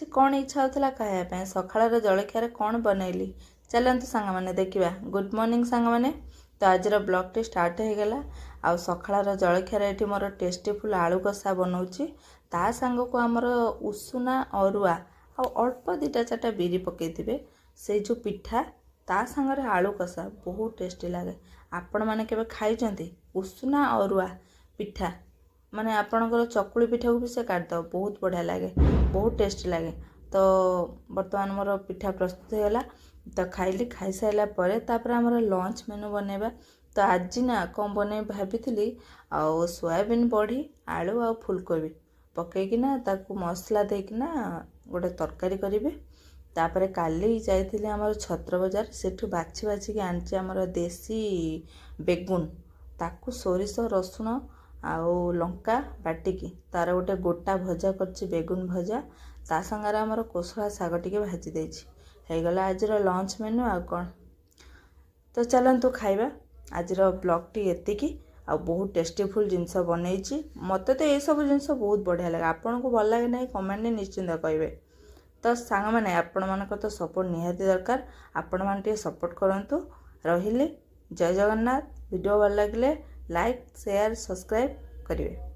आज कौन इच्छा होता खाया सकाळ जलखियार कौन बनैली चलतु सांग मैंने देखा। गुड मॉर्निंग सांग मैंने तो आज ब्लॉग टे स्टार्ट हो गला। आ सकाळ जलखियार ये मोर टेस्टीफुल आलू कषा बनाऊँगी ता सांग को आमर उषुना अरुआ आ अल्प दुटा चार्टा बिरी पकईे से जो पिठा ता सांगरे आलू कषा बहुत टेस्टी लगे। आपण मैंने केबे खाई उषुना अरुआ पिठा माने आपणकर चकुली पिठा को भी से काटद बहुत बढ़िया लगे, बहुत टेस्टी लगे। तो बर्तमान मोर पिठा प्रस्तुत होगा तो खाइली, खाई सारा पर आमर लंच मेनू बनैबा। तो आज ना कौन बन भाभी आ सोयाबीन बड़ी आलू आ फुलकोबी पकईकिना ताकू मसला देकिना गोटे तरकारी करेंगे। तापर काली जाइए आमर छत्र बजार सेठू बाछि बाछिकी आनी आमर देसी बेगुन ताकू सोरिष रसुण आउ लंका बाटिकी तार गोटे गोटा भजा कर बेगुन भजा ता संगार आमर कोसला शाग टिके भाजी देछि गला आज लंच मेनू आ कौन। तो चलतु खाइबा। आज ब्लॉग टी एतिकी आ बहुत टेस्टीफुल जिनस बनई मत तो ये सब जिनस बहुत बढ़िया लगे। आपन को भल लगे ना कमेंट निश्चिंत कहे। तो सांग मैंने आपण मान तो सपोर्ट निहाती दरकार, आपण मैंने सपोर्ट करंतु। रहिले जय जगन्नाथ। वीडियो भल लगे लाइक शेयर सब्सक्राइब करेंगे।